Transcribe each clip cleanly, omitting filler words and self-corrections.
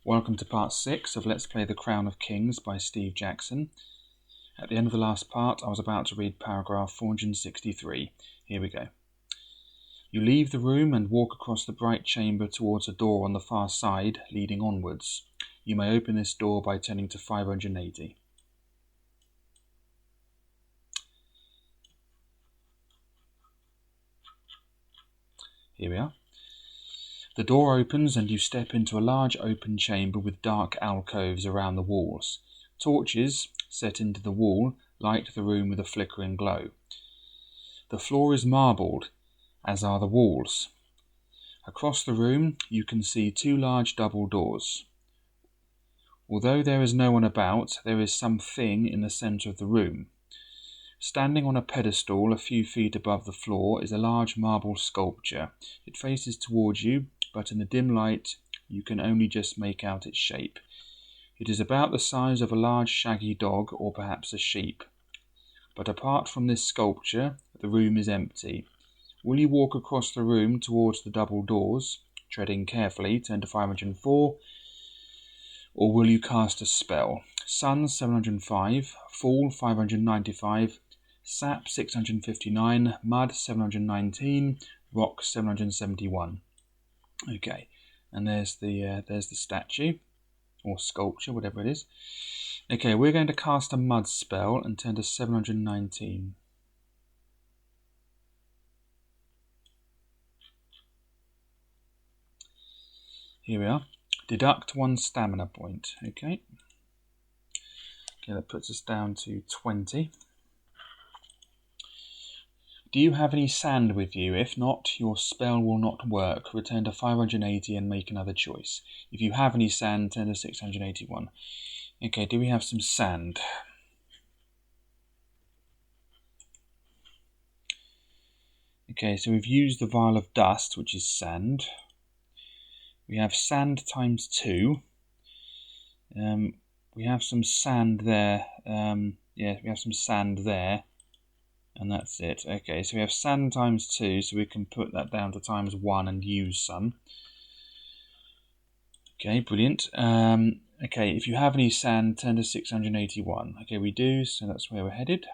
Welcome to part 6 of Let's Play The Crown of Kings by Steve Jackson. At the end of the last part, I was about to read paragraph 463. Here we go. You leave the room and walk across the bright chamber towards a door on the far side, leading onwards. You may open this door by turning to 580. Here we are. The door opens and you step into a large open chamber with dark alcoves around the walls. Torches, set into the wall, light the room with a flickering glow. The floor is marbled, as are the walls. Across the room you can see two large double doors. Although there is no one about, there is something in the centre of the room. Standing on a pedestal a few feet above the floor is a large marble sculpture. It faces towards you, but in the dim light you can only just make out its shape. It is about the size of a large shaggy dog or perhaps a sheep. But apart from this sculpture, the room is empty. Will you walk across the room towards the double doors, treading carefully, turn to 504, or will you cast a spell? Sun 705, Fall 595, Sap 659, Mud 719, Rock 771. Okay, and there's the statue, or sculpture, whatever it is. Okay, we're going to cast a mud spell and turn to 719. Here we are. Deduct 1 stamina point. Okay, that puts us down to 20. Do you have any sand with you? If not, your spell will not work. Return to 580 and make another choice. If you have any sand, turn to 681. Okay, do we have some sand? Okay, so we've used the vial of dust, which is sand. We have sand times 2. We have some sand there. Yeah, we have some sand there. And that's it. Okay, so we have sand times 2, so we can put that down to times 1 and use some. Okay, brilliant. Okay, if you have any sand, turn to 681. Okay, we do, so that's where we're headed.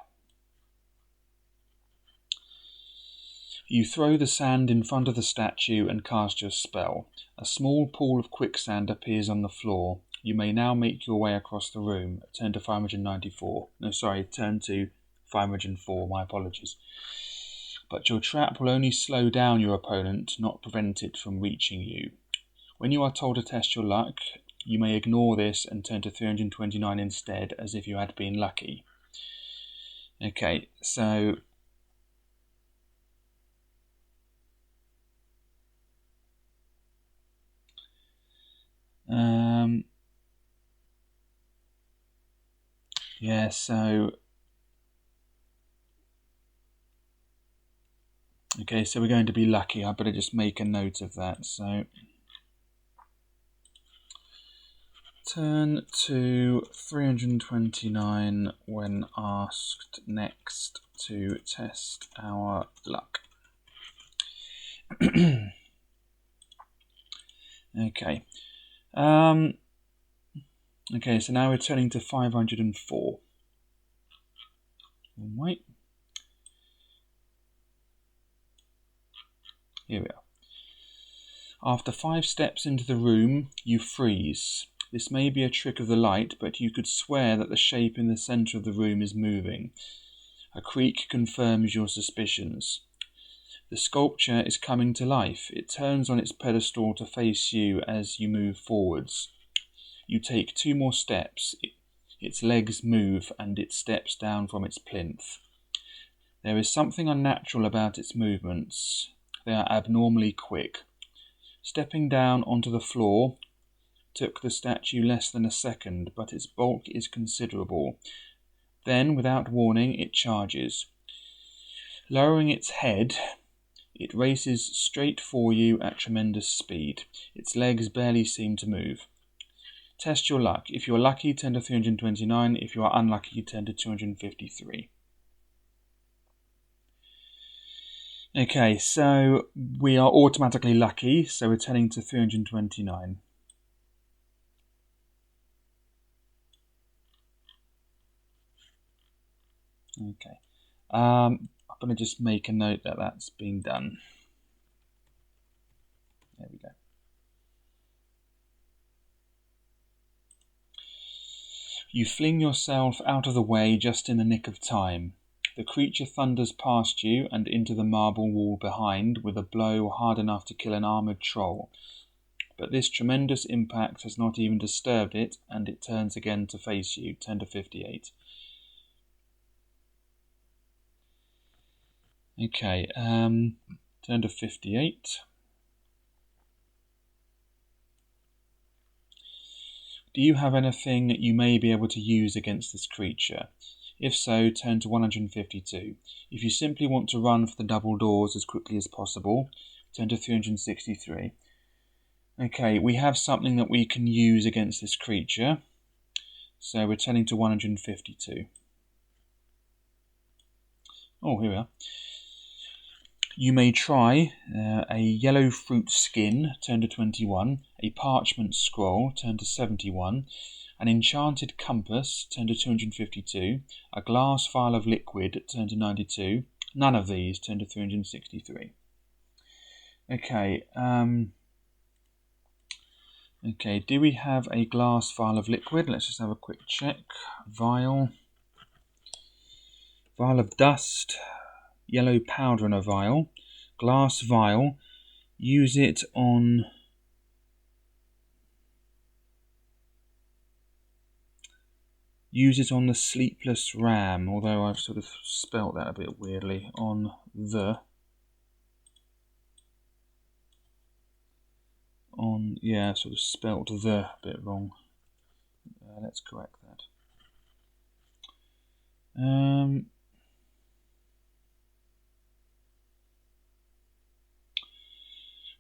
You throw the sand in front of the statue and cast your spell. A small pool of quicksand appears on the floor. You may now make your way across the room. Turn to 594. No, sorry, turn to 504, my apologies. But your trap will only slow down your opponent, not prevent it from reaching you. When you are told to test your luck, you may ignore this and turn to 329 instead, as if you had been lucky. Okay, so yeah, so okay, so we're going to be lucky. I better just make a note of that. So turn to 329 when asked next to test our luck. Okay. Okay, so now we're turning to 504. Wait. Here we are. After 5 steps into the room, you freeze. This may be a trick of the light, but you could swear that the shape in the centre of the room is moving. A creak confirms your suspicions. The sculpture is coming to life. It turns on its pedestal to face you as you move forwards. You take 2 more steps. Its legs move and it steps down from its plinth. There is something unnatural about its movements. They are abnormally quick. Stepping down onto the floor took the statue less than a second, but its bulk is considerable. Then, without warning, it charges. Lowering its head, it races straight for you at tremendous speed. Its legs barely seem to move. Test your luck. If you're lucky, turn to 329. If you are unlucky, turn to 253. Okay, so we are automatically lucky, so we're turning to 329. Okay. I'm going to just make a note that that's been done. There we go. You fling yourself out of the way just in the nick of time. The creature thunders past you and into the marble wall behind with a blow hard enough to kill an armoured troll. But this tremendous impact has not even disturbed it, and it turns again to face you. Turn to 58. Okay, turn to 58. Do you have anything that you may be able to use against this creature? If so, turn to 152. If you simply want to run for the double doors as quickly as possible, turn to 363. Okay, we have something that we can use against this creature. So we're turning to 152. Oh, here we are. You may try a yellow fruit skin, turn to 21, a parchment scroll, turn to 71, an enchanted compass, turn to 252, a glass vial of liquid, turn to 92, none of these, turn to 363. Okay, okay, do we have a glass vial of liquid? Let's just have a quick check. Vial of dust, yellow powder in a vial, glass vial, use it on the sleepless ram, although I've sort of spelt that a bit weirdly, yeah, sort of spelt the a bit wrong. Let's correct that.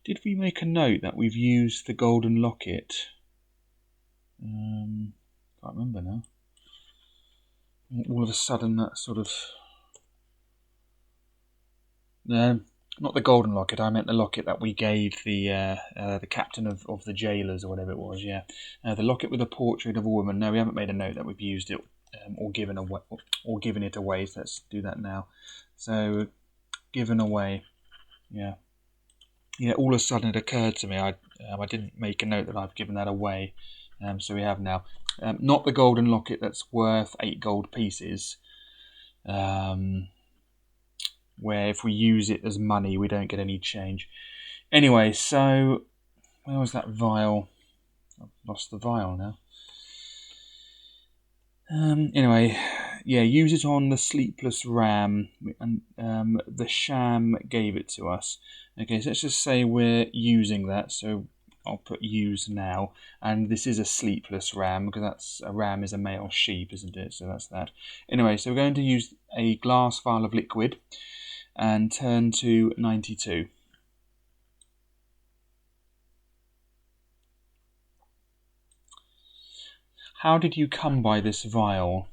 Did we make a note that we've used the golden locket? Can't remember now. All of a sudden that sort of... No, not the golden locket, I meant the locket that we gave the captain of the jailers or whatever it was, yeah. The locket with a portrait of a woman. No, we haven't made a note that we've used it or given it away, so let's do that now. So, given away, yeah. Yeah, all of a sudden it occurred to me, I didn't make a note that I've given that away, so we have now. Not the golden locket that's worth 8 gold pieces, where if we use it as money we don't get any change. Anyway, so, where was that vial? I've lost the vial now. Anyway, yeah, use it on the sleepless ram, and the sham gave it to us. Okay, so let's just say we're using that, so I'll put use now, and this is a sleepless ram, because a ram is a male sheep, isn't it? So that's that. Anyway, so we're going to use a glass vial of liquid, and turn to 92. How did you come by this vial?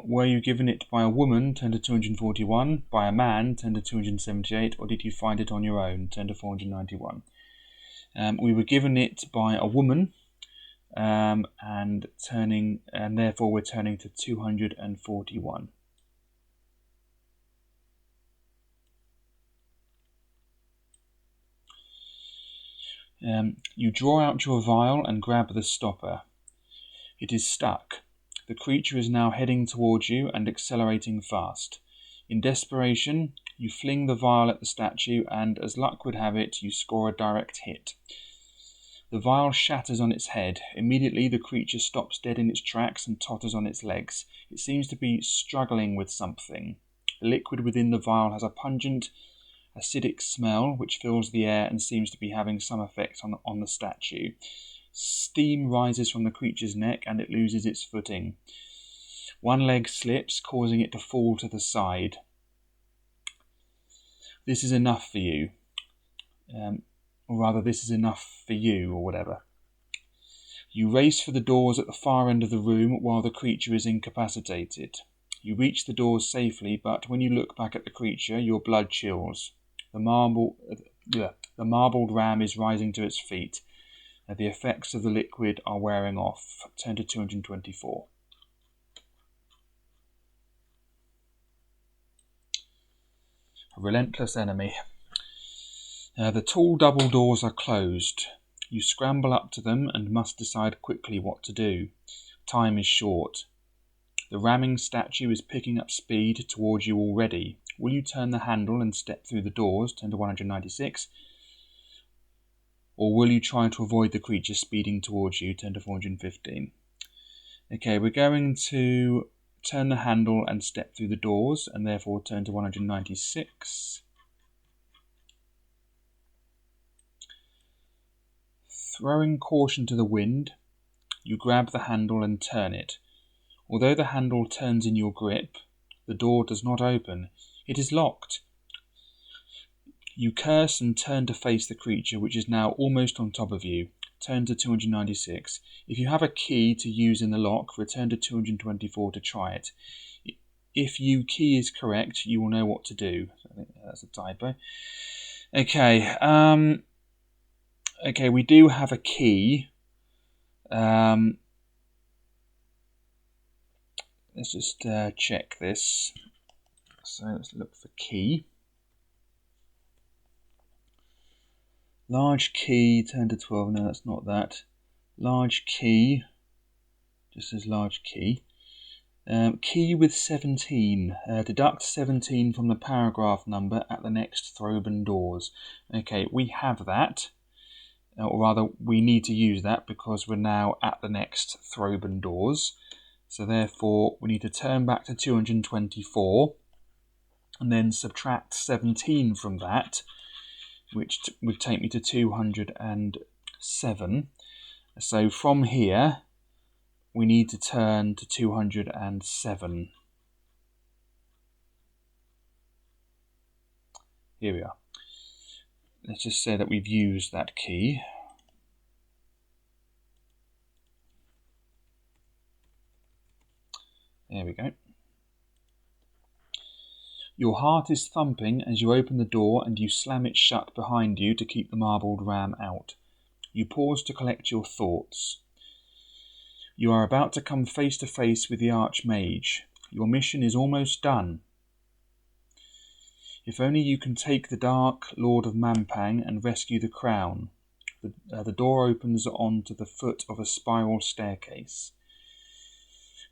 Were you given it by a woman, turn to 241, by a man, turn to 278, or did you find it on your own, turn to 491? We were given it by a woman, and therefore we're turning to 241. You draw out your vial and grab the stopper. It is stuck. The creature is now heading towards you and accelerating fast. In desperation, you fling the vial at the statue and, as luck would have it, you score a direct hit. The vial shatters on its head. Immediately, the creature stops dead in its tracks and totters on its legs. It seems to be struggling with something. The liquid within the vial has a pungent, acidic smell which fills the air and seems to be having some effect on the statue. Steam rises from the creature's neck and it loses its footing. One leg slips, causing it to fall to the side. This is enough for you. Or rather, this is enough for you, or whatever. You race for the doors at the far end of the room while the creature is incapacitated. You reach the doors safely, but when you look back at the creature, your blood chills. The marbled ram is rising to its feet. The effects of the liquid are wearing off. Turn to 224. A relentless enemy. The tall double doors are closed. You scramble up to them and must decide quickly what to do. Time is short. The ramming statue is picking up speed towards you already. Will you turn the handle and step through the doors, turn to 196? Or will you try to avoid the creature speeding towards you, turn to 415? Okay, we're going to turn the handle and step through the doors, and therefore turn to 196. Throwing caution to the wind, you grab the handle and turn it. Although the handle turns in your grip, the door does not open. It is locked. You curse and turn to face the creature, which is now almost on top of you. Turn to 296. If you have a key to use in the lock, return to 224 to try it. If your key is correct, you will know what to do. I think that's a typo. Okay. Okay, we do have a key. Let's just check this. So let's look for key. Large key, turn to 12. No, that's not that. Large key. Just says large key. Key with 17. Deduct 17 from the paragraph number at the next Throban doors. Okay, we have that. Or rather, we need to use that because we're now at the next Throban doors. So therefore, we need to turn back to 224 and then subtract 17 from that, which would take me to 207. So from here, we need to turn to 207. Here we are. Let's just say that we've used that key. There we go. Your heart is thumping as you open the door and you slam it shut behind you to keep the marbled ram out. You pause to collect your thoughts. You are about to come face to face with the Archmage. Your mission is almost done. If only you can take the Dark Lord of Mampang and rescue the crown. The door opens onto the foot of a spiral staircase.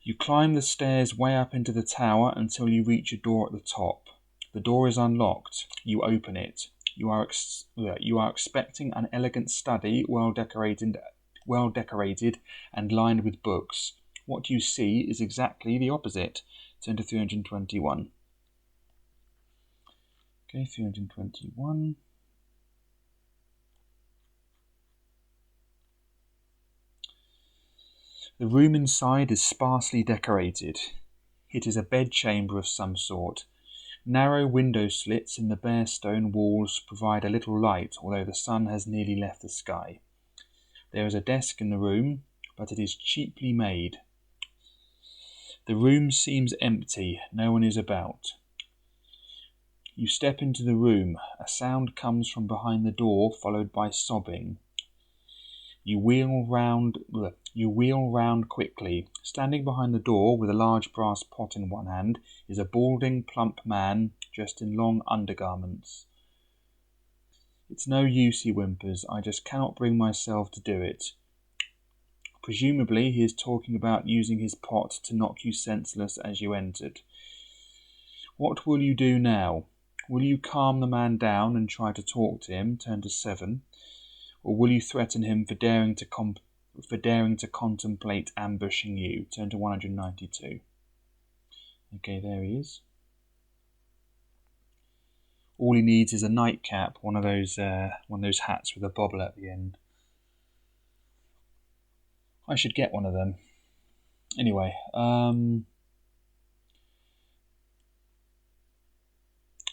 You climb the stairs way up into the tower until you reach a door at the top. The door is unlocked. You open it. You are expecting an elegant study, well decorated and lined with books. What you see is exactly the opposite. Turn to 321. Okay, 321. The room inside is sparsely decorated. It is a bedchamber of some sort. Narrow window slits in the bare stone walls provide a little light, although the sun has nearly left the sky. There is a desk in the room, but it is cheaply made. The room seems empty. No one is about. You step into the room. A sound comes from behind the door, followed by sobbing. You wheel round quickly. Standing behind the door with a large brass pot in one hand is a balding, plump man dressed in long undergarments. It's no use, he whimpers. I just cannot bring myself to do it. Presumably he is talking about using his pot to knock you senseless as you entered. What will you do now? Will you calm the man down and try to talk to him, turn to 7? Or will you threaten him for daring to contemplate ambushing you? Turn to 192. Okay, there he is. All he needs is a nightcap, one of those hats with a bobble at the end. I should get one of them. Anyway,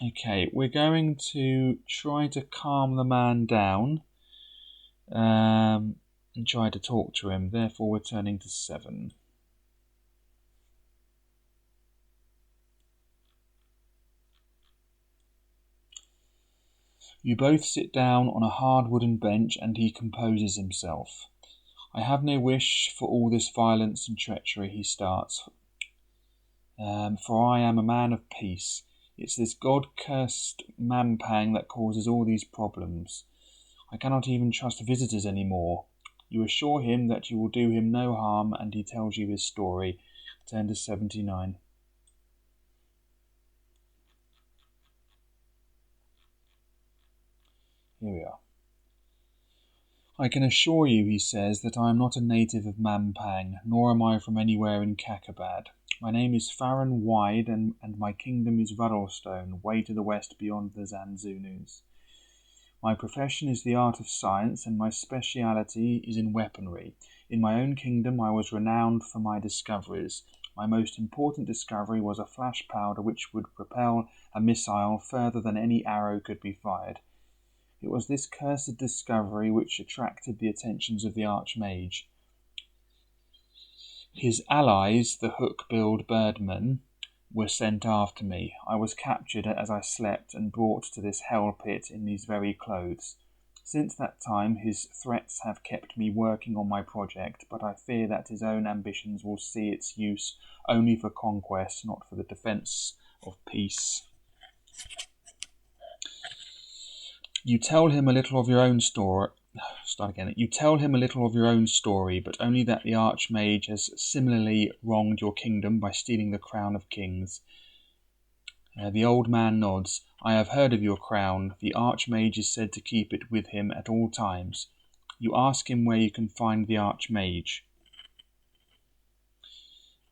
okay, we're going to try to calm the man down. And try to talk to him. Therefore, we're turning to 7. You both sit down on a hard wooden bench and he composes himself. I have no wish for all this violence and treachery, he starts. For I am a man of peace. It's this god-cursed Mampang that causes all these problems. I cannot even trust visitors anymore. You assure him that you will do him no harm, and he tells you his story. Turn to 79. Here we are. I can assure you, he says, that I am not a native of Mampang, nor am I from anywhere in Kakabad. My name is Farron Wide, and my kingdom is Ruddlestone, way to the west beyond the Zanzunus. My profession is the art of science, and my speciality is in weaponry. In my own kingdom I was renowned for my discoveries. My most important discovery was a flash powder which would propel a missile further than any arrow could be fired. It was this cursed discovery which attracted the attentions of the Archmage. His allies, the hook-billed birdmen, were sent after me. I was captured as I slept and brought to this hell pit in these very clothes. Since that time his threats have kept me working on my project, but I fear that his own ambitions will see its use only for conquest, not for the defence of peace. You tell him a little of your own story. You tell him a little of your own story, but only that the Archmage has similarly wronged your kingdom by stealing the crown of kings. The old man nods. I have heard of your crown. The Archmage is said to keep it with him at all times. You ask him where you can find the Archmage.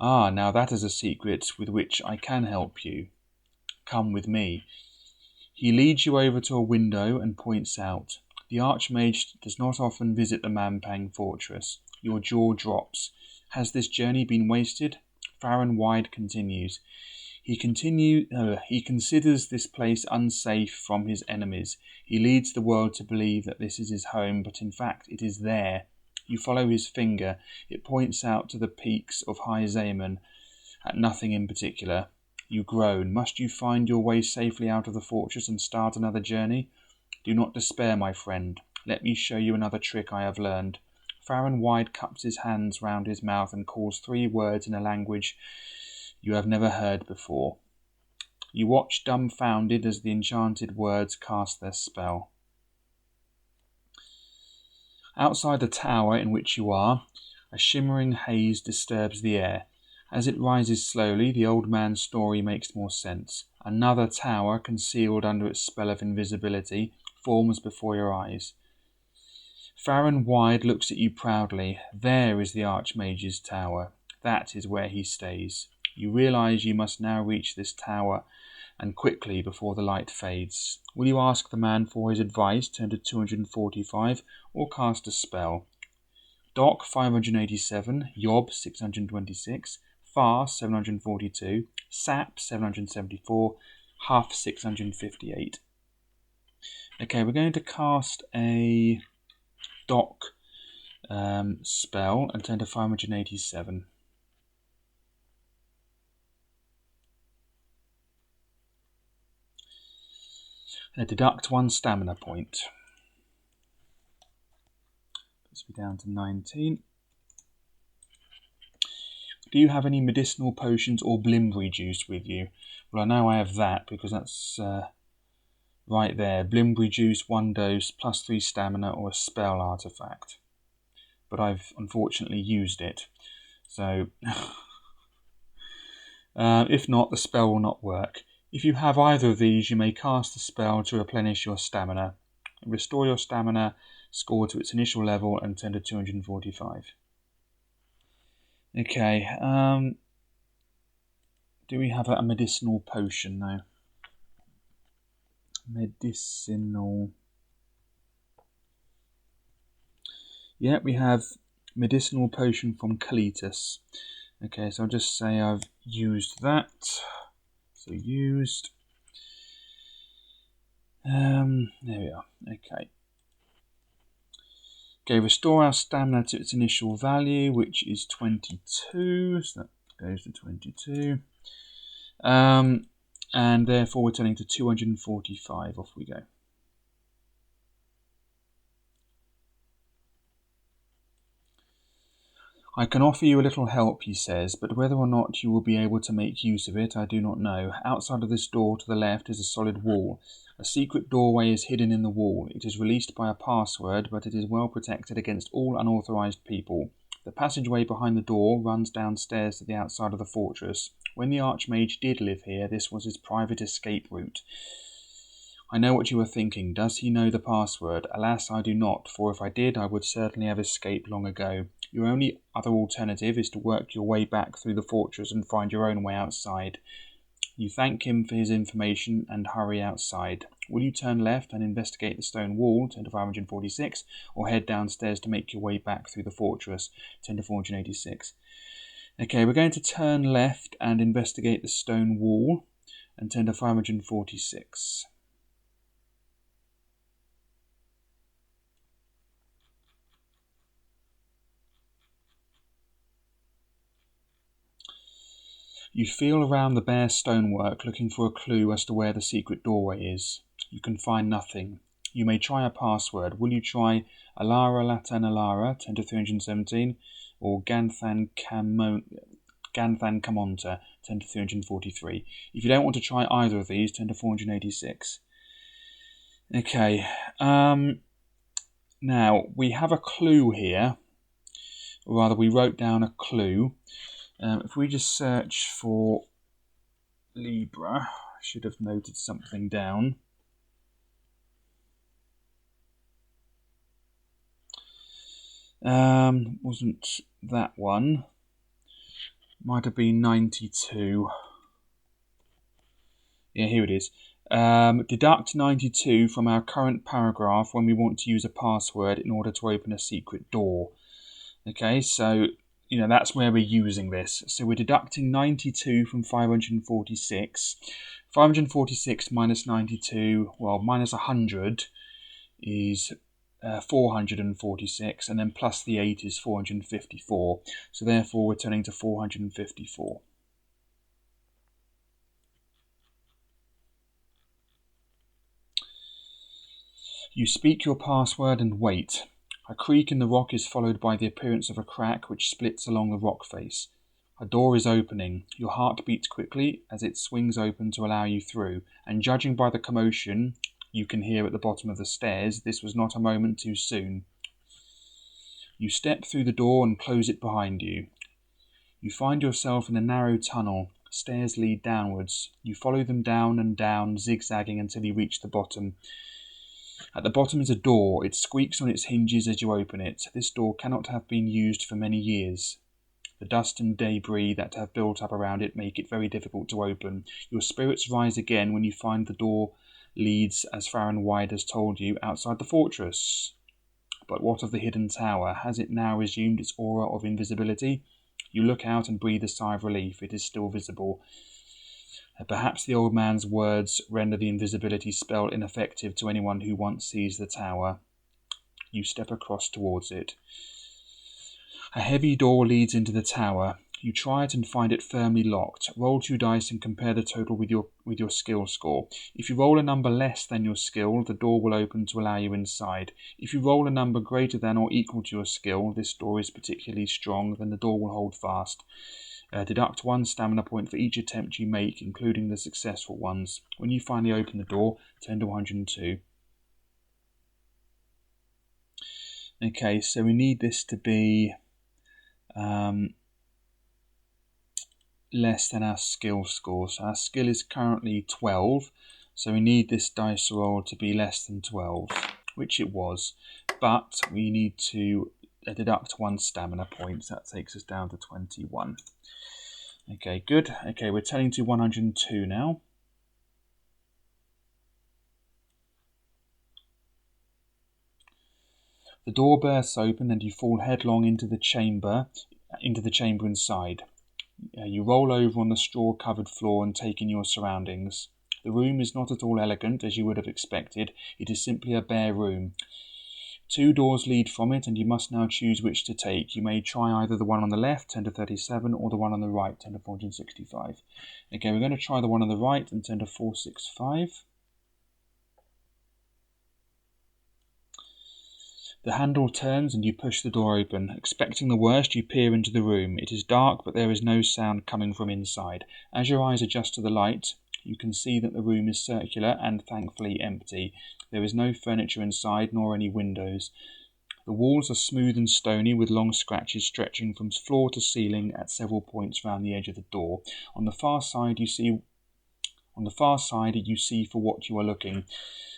Ah, now that is a secret with which I can help you. Come with me. He leads you over to a window and points out. The Archmage does not often visit the Mampang fortress. Your jaw drops. Has this journey been wasted? Farron Wide continues. He considers this place unsafe from his enemies. He leads the world to believe that this is his home, but in fact it is there. You follow his finger. It points out to the peaks of High Zaman, at nothing in particular. You groan. Must you find your way safely out of the fortress and start another journey? Do not despair, my friend. Let me show you another trick I have learned. Farron Wide cups his hands round his mouth and calls 3 words in a language you have never heard before. You watch dumbfounded as the enchanted words cast their spell. Outside the tower in which you are, a shimmering haze disturbs the air. As it rises slowly, the old man's story makes more sense. Another tower, concealed under its spell of invisibility, forms before your eyes. Farron Wide looks at you proudly. There is the Archmage's tower. That is where he stays. You realise you must now reach this tower, and quickly before the light fades. Will you ask the man for his advice, turn to 245, or cast a spell? Doc 587, Yob 626, Far 742, Sap 774, Huff 658. Okay, we're going to cast a Doc spell and turn to 587. Deduct 1 stamina point. Let's be down to 19. Do you have any medicinal potions or blimbry juice with you? Well, I know I have that because that's right there. Blimbry juice, 1 dose, plus 3 stamina, or a spell artifact. But I've unfortunately used it. So, if not, the spell will not work. If you have either of these, you may cast the spell to replenish your stamina. Restore your stamina score to its initial level and turn to 245. Okay, do we have a medicinal potion now? Medicinal. Yeah, we have medicinal potion from Cletus. Okay, so I'll just say I've used that. So used. There we are. Okay. Okay, restore our stamina to its initial value, which is 22. So that goes to 22. And therefore we're turning to 245. Off we go. I can offer you a little help, he says, but whether or not you will be able to make use of it, I do not know. Outside of this door to the left is a solid wall. A secret doorway is hidden in the wall. It is released by a password, but it is well protected against all unauthorized people. The passageway behind the door runs downstairs to the outside of the fortress. When the Archmage did live here, this was his private escape route. I know what you are thinking. Does he know the password? Alas, I do not, for if I did, I would certainly have escaped long ago. Your only other alternative is to work your way back through the fortress and find your own way outside. You thank him for his information and hurry outside. Will you turn left and investigate the stone wall, 10 to 546, or head downstairs to make your way back through the fortress, 10 to 486? Okay, we're going to turn left and investigate the stone wall, and 10 to 546. You feel around the bare stonework looking for a clue as to where the secret doorway is. You can find nothing. You may try a password. Will you try Alara Latan Alara, 10 to 317, or Ganthan Kamonta, 10 to 343? If you don't want to try either of these, 10 to 486. Okay, now we have a clue here, or rather we wrote down a clue. If we just search for Libra, I should have noted something down. Wasn't that one? Might have been 92. Yeah, here it is. Deduct 92 from our current paragraph when we want to use a password in order to open a secret door. Okay, so that's where we're using this. So we're deducting 92 from 546. 546 minus 92, well, minus 100 is 446, and then plus the 8 is 454. So therefore we're turning to 454. You speak your password and wait. A creak in the rock is followed by the appearance of a crack which splits along the rock face. A door is opening. Your heart beats quickly as it swings open to allow you through, and judging by the commotion you can hear at the bottom of the stairs, this was not a moment too soon. You step through the door and close it behind you. You find yourself in a narrow tunnel. Stairs lead downwards. You follow them down and down, zigzagging until you reach the bottom. At the bottom is a door. It squeaks on its hinges as you open it. This door cannot have been used for many years. The dust and debris that have built up around it make it very difficult to open. Your spirits rise again when you find the door leads, as far and wide as told you, outside the fortress. But what of the hidden tower? Has it now resumed its aura of invisibility? You look out and breathe a sigh of relief. It is still visible. Perhaps the old man's words render the invisibility spell ineffective to anyone who once sees the tower. You step across towards it. A heavy door leads into the tower. You try it and find it firmly locked. Roll 2 dice and compare the total with your skill score. If you roll a number less than your skill, the door will open to allow you inside. If you roll a number greater than or equal to your skill, this door is particularly strong, then the door will hold fast. Deduct 1 stamina point for each attempt you make, including the successful ones. When you finally open the door, 10 to 102. Okay, so we need this to be less than our skill score. So our skill is currently 12, so we need this dice roll to be less than 12, which it was. But we need to deduct 1 stamina point. That takes us down to 21. Okay, good. Okay, we're turning to 102 now. The door bursts open and you fall headlong into the chamber inside. You roll over on the straw-covered floor and take in your surroundings. The room is not at all elegant, as you would have expected. It is simply a bare room. 2 doors lead from it, and you must now choose which to take. You may try either the one on the left, 10 to 37, or the one on the right, 10 to 465. Okay, we're going to try the one on the right and 10 to 465. The handle turns and you push the door open. Expecting the worst, you peer into the room. It is dark, but there is no sound coming from inside. As your eyes adjust to the light, you can see that the room is circular and thankfully empty. There is no furniture inside, nor any windows. The walls are smooth and stony, with long scratches stretching from floor to ceiling at several points round the edge of the door. On the far side, you see for what you are looking.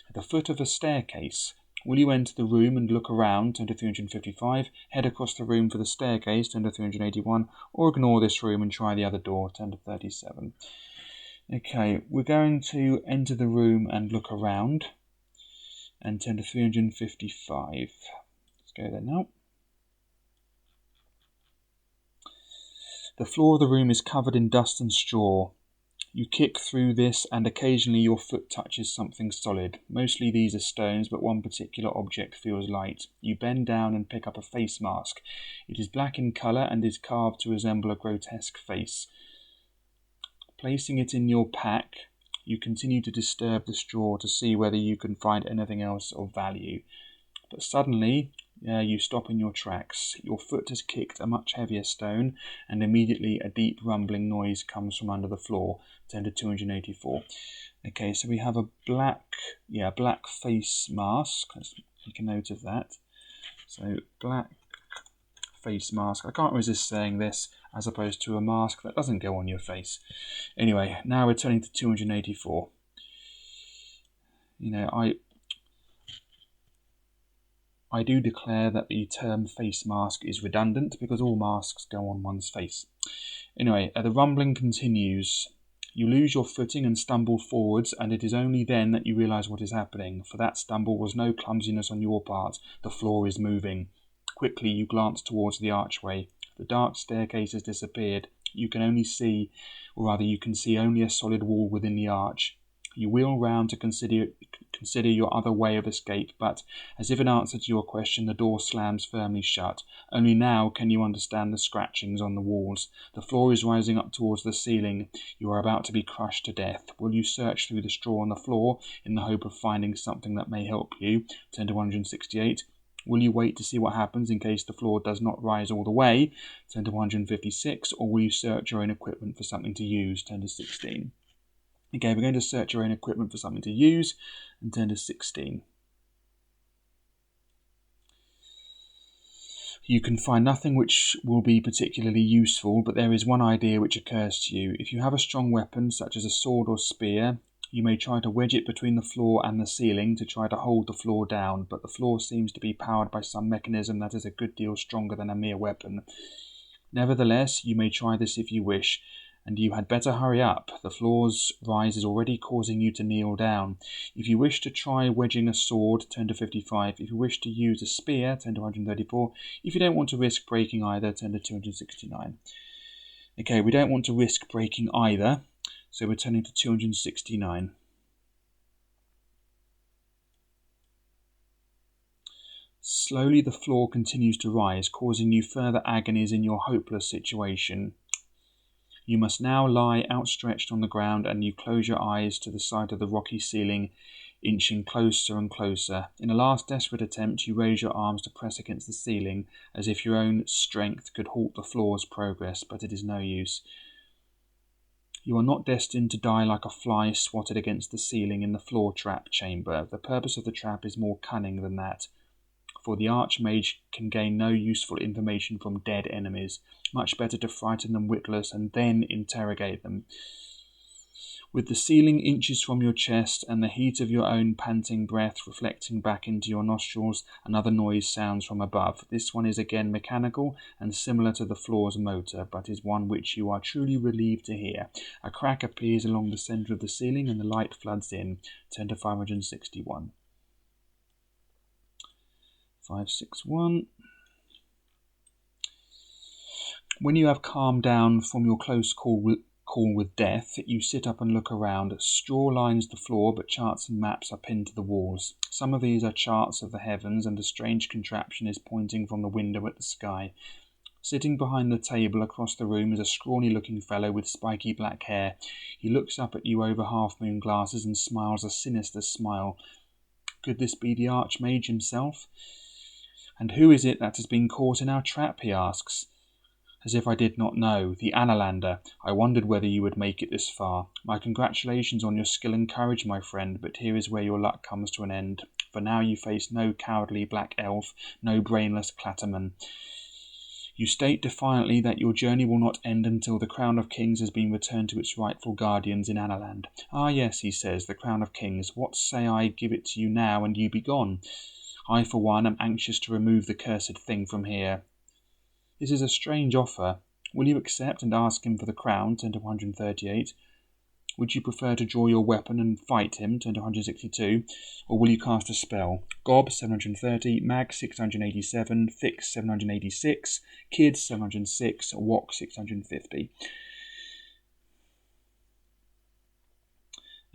At the foot of a staircase. Will you enter the room and look around, turn to 355, head across the room for the staircase, turn to 381, or ignore this room and try the other door, turn to 37. Okay, we're going to enter the room and look around, and turn to 355. Let's go there now. The floor of the room is covered in dust and straw. You kick through this and occasionally your foot touches something solid. Mostly these are stones, but one particular object feels light. You bend down and pick up a face mask. It is black in colour and is carved to resemble a grotesque face. Placing it in your pack, you continue to disturb the straw to see whether you can find anything else of value. But suddenly, you stop in your tracks. Your foot has kicked a much heavier stone, and immediately a deep rumbling noise comes from under the floor. Turn to 284. Okay, so we have a black face mask. Let's make a note of that. So black face mask. I can't resist saying this, as opposed to a mask that doesn't go on your face. Anyway, now we're turning to 284. I do declare that the term face mask is redundant because all masks go on one's face. Anyway, the rumbling continues. You lose your footing and stumble forwards, and it is only then that you realise what is happening. For that stumble was no clumsiness on your part. The floor is moving. Quickly you glance towards the archway. The dark staircase has disappeared. You can see only a solid wall within the arch. You wheel round to consider your other way of escape, but, as if in answer to your question, the door slams firmly shut. Only now can you understand the scratchings on the walls. The floor is rising up towards the ceiling. You are about to be crushed to death. Will you search through the straw on the floor in the hope of finding something that may help you? Turn to 168. Will you wait to see what happens in case the floor does not rise all the way? Turn to 156. Or will you search your own equipment for something to use? Turn to 16. Okay, we're going to search your own equipment for something to use and turn to 16. You can find nothing which will be particularly useful, but there is one idea which occurs to you. If you have a strong weapon, such as a sword or spear, you may try to wedge it between the floor and the ceiling to try to hold the floor down, but the floor seems to be powered by some mechanism that is a good deal stronger than a mere weapon. Nevertheless, you may try this if you wish, and you had better hurry up. The floor's rise is already causing you to kneel down. If you wish to try wedging a sword, turn to 55. If you wish to use a spear, turn to 134. If you don't want to risk breaking either, turn to 269. Okay, we don't want to risk breaking either, so we're turning to 269. Slowly the floor continues to rise, causing you further agonies in your hopeless situation. You must now lie outstretched on the ground, and you close your eyes to the sight of the rocky ceiling, inching closer and closer. In a last desperate attempt, you raise your arms to press against the ceiling, as if your own strength could halt the floor's progress, but it is no use. You are not destined to die like a fly swatted against the ceiling in the floor trap chamber. The purpose of the trap is more cunning than that, for the Archmage can gain no useful information from dead enemies. Much better to frighten them witless and then interrogate them. With the ceiling inches from your chest and the heat of your own panting breath reflecting back into your nostrils, another noise sounds from above. This one is again mechanical and similar to the floor's motor, but is one which you are truly relieved to hear. A crack appears along the centre of the ceiling and the light floods in. Turn to 561. 561. When you have calmed down from your close call with death, you sit up and look around. Straw lines the floor, but charts and maps are pinned to the walls. Some of these are charts of the heavens, and a strange contraption is pointing from the window at the sky. Sitting behind the table across the room is a scrawny-looking fellow with spiky black hair. He looks up at you over half-moon glasses and smiles a sinister smile. Could this be the Archmage himself? And who is it that has been caught in our trap, he asks. As if I did not know. The Analander. I wondered whether you would make it this far. My congratulations on your skill and courage, my friend, but here is where your luck comes to an end. For now you face no cowardly black elf, no brainless clatterman. You state defiantly that your journey will not end until the Crown of Kings has been returned to its rightful guardians in Analand. Ah, yes, he says, the Crown of Kings. What say I give it to you now, and you be gone? I, for one, am anxious to remove the cursed thing from here. This is a strange offer. Will you accept and ask him for the crown, turn to 138? Would you prefer to draw your weapon and fight him, turn to 162? Or will you cast a spell? Gob, 730, Mag, 687, Fix, 786, Kid, 706, Wok, 650.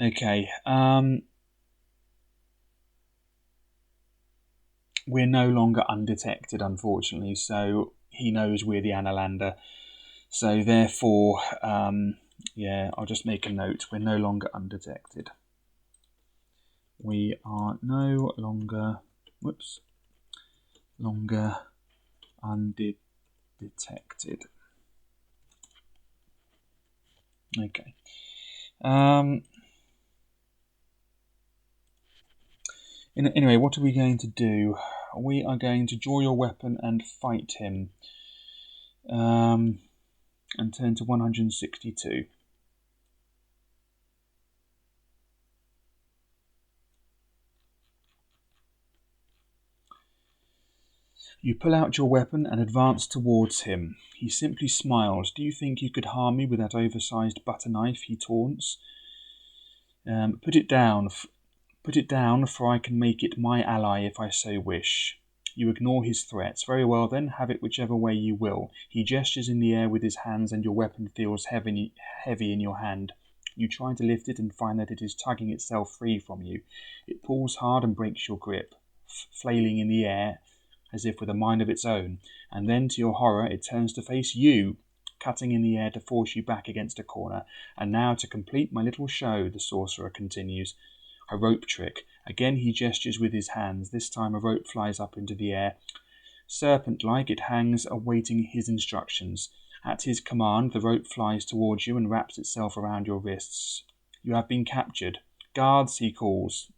Okay, we're no longer undetected, unfortunately, so he knows we're the Analander. So therefore, yeah, I'll just make a note. We're no longer undetected. We are no longer, longer undetected. Okay. Anyway, what are we going to do? We are going to draw your weapon and fight him. And turn to 162. You pull out your weapon and advance towards him. He simply smiles. Do you think you could harm me with that oversized butter knife? He taunts. Put it down, for I can make it my ally if I so wish. You ignore his threats. Very well then, have it whichever way you will. He gestures in the air with his hands and your weapon feels heavy in your hand. You try to lift it and find that it is tugging itself free from you. It pulls hard and breaks your grip, flailing in the air as if with a mind of its own, and then, to your horror, it turns to face you, cutting in the air to force you back against a corner. And now, to complete my little show, the sorcerer continues, a rope trick. Again he gestures with his hands. This time a rope flies up into the air. Serpent-like, it hangs, awaiting his instructions. At his command, the rope flies towards you and wraps itself around your wrists. You have been captured. Guards, he calls.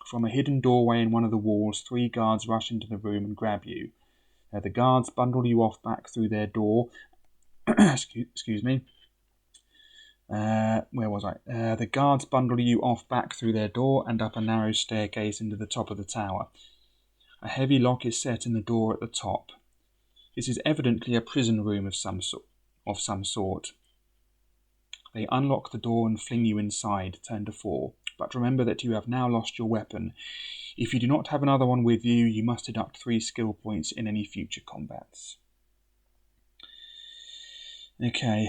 From a hidden doorway in one of the walls, 3 guards rush into the room and grab you. The guards bundle you off back through their door. Excuse me. Where was I? The guards bundle you off back through their door and up a narrow staircase into the top of the tower. A heavy lock is set in the door at the top. This is evidently a prison room of some sort. They unlock the door and fling you inside, turn to 4. But remember that you have now lost your weapon. If you do not have another one with you, you must deduct 3 skill points in any future combats. Okay,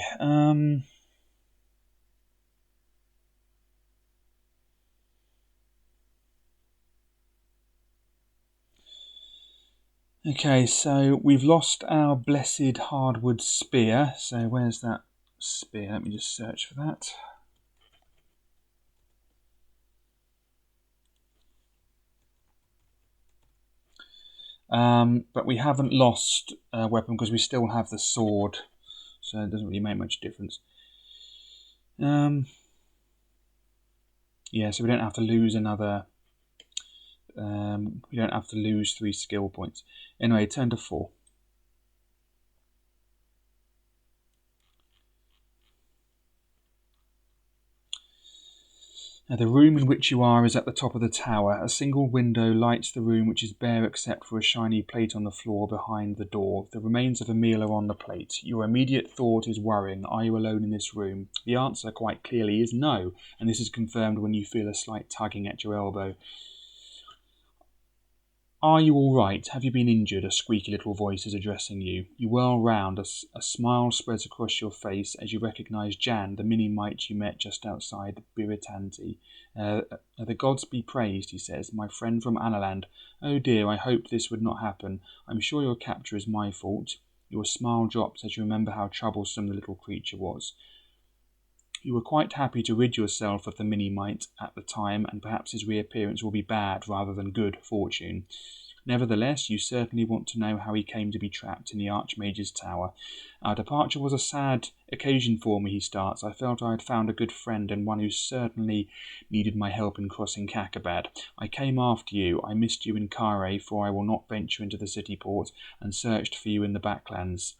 Okay, so we've lost our blessed hardwood spear. So where's that spear? Let me just search for that. But we haven't lost a weapon because we still have the sword. So it doesn't really make much difference. Yeah, so we don't have to lose another... we don't have to lose 3 skill points. Anyway, turn to 4. Now, the room in which you are is at the top of the tower. A single window lights the room, which is bare except for a shiny plate on the floor behind the door. The remains of a meal are on the plate. Your immediate thought is worrying. Are you alone in this room? The answer, quite clearly, is no, and this is confirmed when you feel a slight tugging at your elbow. Are you all right? Have you been injured? A squeaky little voice is addressing you. You whirl round. A smile spreads across your face as you recognise Jan, the mini-mite you met just outside Biritanti. The gods be praised, he says. My friend from Analand. Oh dear, I hoped this would not happen. I'm sure your capture is my fault. Your smile drops as you remember how troublesome the little creature was. You were quite happy to rid yourself of the mini-mite at the time, and perhaps his reappearance will be bad rather than good fortune. Nevertheless, you certainly want to know how he came to be trapped in the Archmage's tower. Our departure was a sad occasion for me, he starts. I felt I had found a good friend and one who certainly needed my help in crossing Kakabad. I came after you. I missed you in Kare, for I will not venture into the city port, and searched for you in the backlands.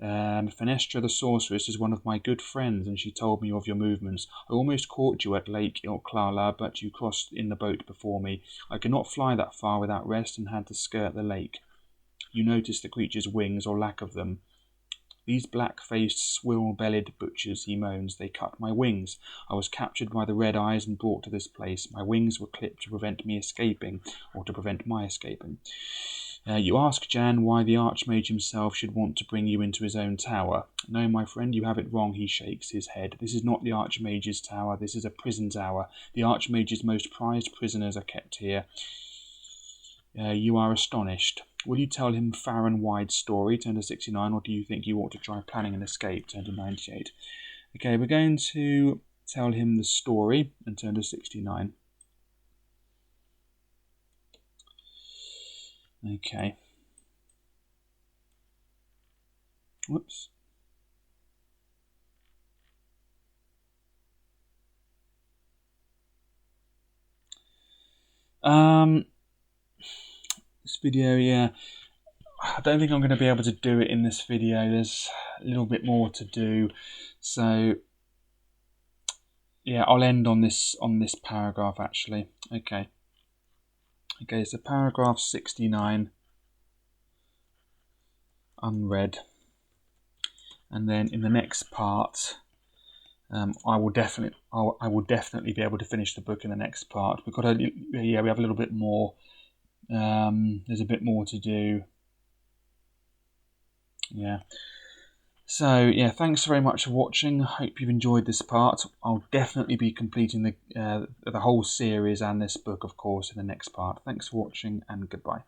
Fenestra the sorceress is one of my good friends, and she told me of your movements. I almost caught you at Lake Ilklala, but you crossed in the boat before me. I could not fly that far without rest and had to skirt the lake. You noticed the creature's wings, or lack of them. These black-faced, swill-bellied butchers, he moans, they cut my wings. I was captured by the red eyes and brought to this place. My wings were clipped to prevent me escaping, or to prevent my escaping. You ask Jan why the Archmage himself should want to bring you into his own tower. No, my friend, you have it wrong, he shakes his head. This is not the Archmage's tower, this is a prison tower. The Archmage's most prized prisoners are kept here. You are astonished. Will you tell him Farron Wide's story, turn to 69, or do you think you ought to try planning an escape, turn to 98? Okay, we're going to tell him the story and turn to 69. Okay. Whoops. This video, yeah. I don't think I'm going to be able to do it in this video. There's a little bit more to do. So, yeah, I'll end on this paragraph actually. Okay. Okay, so paragraph 69, unread. And then in the next part, I will definitely be able to finish the book in the next part. We have a little bit more. There's a bit more to do. Yeah. So yeah, thanks very much for watching. I hope you've enjoyed this part. I'll definitely be completing the whole series and this book, of course, in the next part. Thanks for watching, and goodbye.